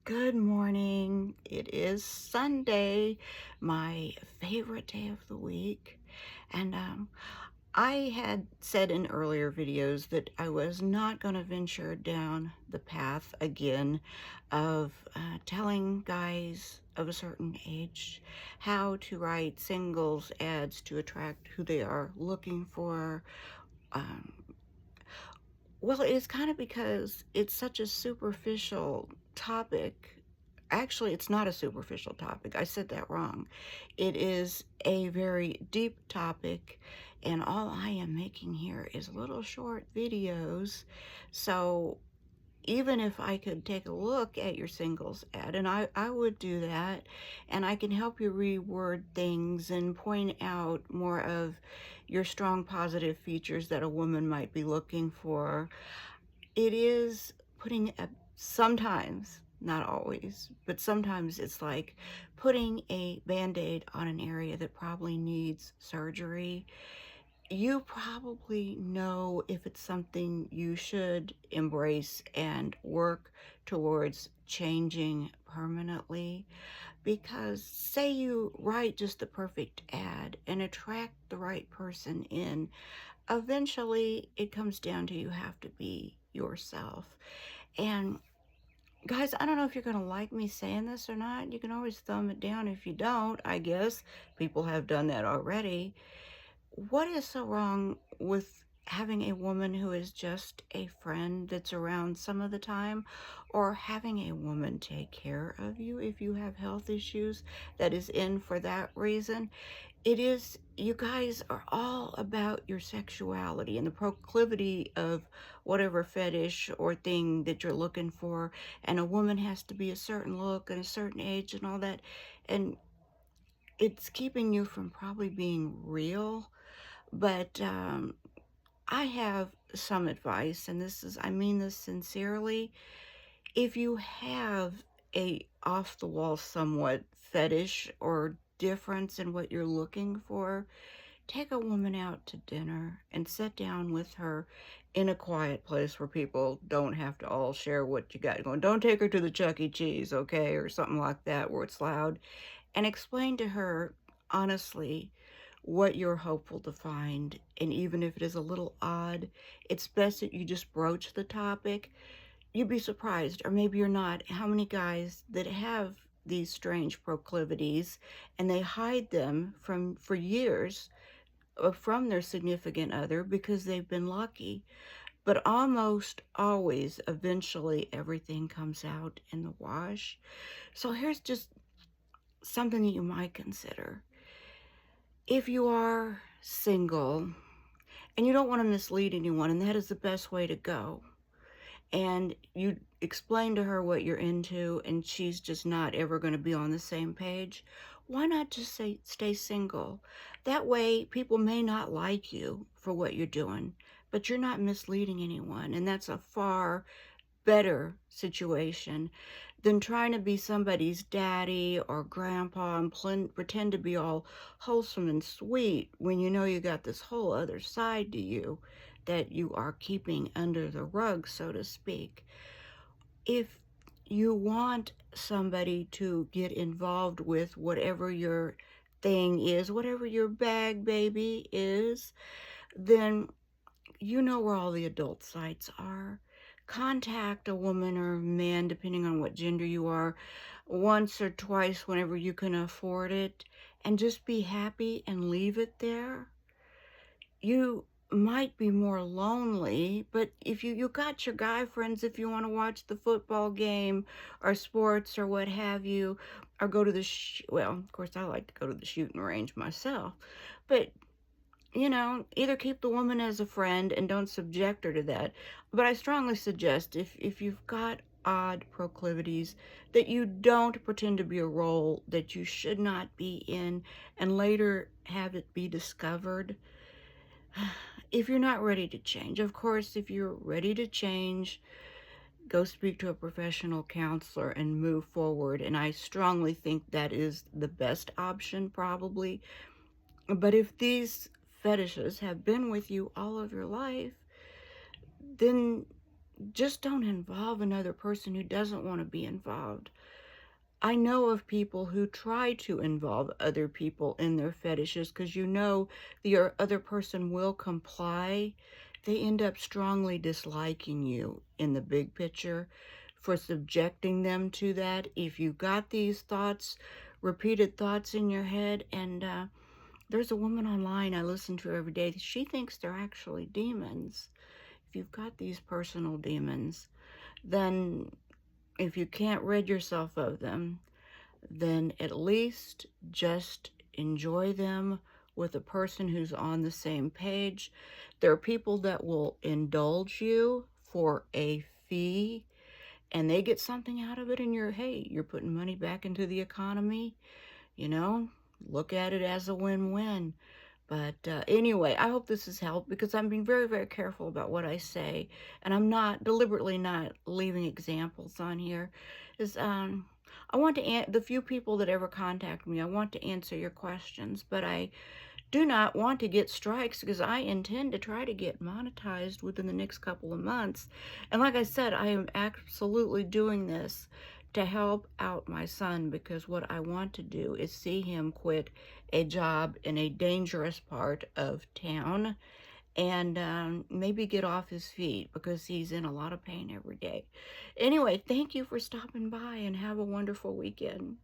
Good morning. It is Sunday, my favorite day of the week. And I had said in earlier videos that I was not going to venture down the path again of telling guys of a certain age how to write singles ads to attract who they are looking for. Um, well, it's kind of because it's such a superficial topic. Actually, it's not a superficial topic. I said that wrong. It is a very deep topic, and all I am making here is little short videos. So even if I could take a look at your singles ad, and I would do that, and I can help you reword things and point out more of your strong positive features that a woman might be looking for. It is putting a, sometimes, not always, but sometimes it's like putting a band-aid on an area that probably needs surgery. You probably know if it's something you should embrace and work towards changing permanently. Because say you write just the perfect ad and attract the right person in, eventually it comes down to you have to be yourself. And guys, I don't know if you're going to like me saying this or not. You can always thumb it down if you don't, I guess. People have done that already. What is so wrong with having a woman who is just a friend that's around some of the time, or having a woman take care of you if you have health issues that is in for that reason? It is, you guys are all about your sexuality and the proclivity of whatever fetish or thing that you're looking for, and a woman has to be a certain look and a certain age and all that, and it's keeping you from probably being real. But I have some advice, and this is, I mean this sincerely. If you have a off-the-wall somewhat fetish or difference in what you're looking for, take a woman out to dinner and sit down with her in a quiet place where people don't have to all share what you got going. Don't take her to the Chuck E. Cheese, okay, or something like that where it's loud, and explain to her honestly what you're hopeful to find. And even if it is a little odd, it's best that you just broach the topic. You'd be surprised, or maybe you're not, how many guys that have these strange proclivities and they hide them for years from their significant other because they've been lucky. But almost always, eventually, everything comes out in the wash. So here's just something that you might consider. If you are single and you don't want to mislead anyone, and that is the best way to go, and you explain to her what you're into and she's just not ever going to be on the same page, why not just say stay single? That way people may not like you for what you're doing, but you're not misleading anyone, and that's a far better situation than trying to be somebody's daddy or grandpa and pretend to be all wholesome and sweet when you know you got this whole other side to you that you are keeping under the rug, so to speak. If you want somebody to get involved with whatever your thing is, whatever your bag baby is, then you know where all the adult sites are. Contact a woman or a man, depending on what gender you are, once or twice whenever you can afford it, and just be happy and leave it there. You might be more lonely, but if you got your guy friends, if you want to watch the football game or sports or what have you, or go to the well, of course I like to go to the shooting range myself, but either keep the woman as a friend and don't subject her to that. But I strongly suggest if you've got odd proclivities, that you don't pretend to be a role that you should not be in and later have it be discovered. If you're not ready to change, of course, if you're ready to change, go speak to a professional counselor and move forward. And I strongly think that is the best option, probably. But if these fetishes have been with you all of your life, then just don't involve another person who doesn't want to be involved. I know of people who try to involve other people in their fetishes because the other person will comply. They end up strongly disliking you in the big picture for subjecting them to that. If you've got these thoughts, repeated thoughts in your head, and there's a woman online I listen to every day, she thinks they're actually demons. If you've got these personal demons, then if you can't rid yourself of them, then at least just enjoy them with a person who's on the same page. There are people that will indulge you for a fee and they get something out of it, and you're putting money back into the economy. you know, Look at it as a win-win. But anyway, I hope this has helped because I'm being very, very careful about what I say, and I'm not deliberately not leaving examples on here. Is I want to the few people that ever contact me, I want to answer your questions, but I do not want to get strikes because I intend to try to get monetized within the next couple of months. And like I said, I am absolutely doing this to help out my son because what I want to do is see him quit a job in a dangerous part of town and maybe get off his feet because he's in a lot of pain every day. Anyway, thank you for stopping by and have a wonderful weekend.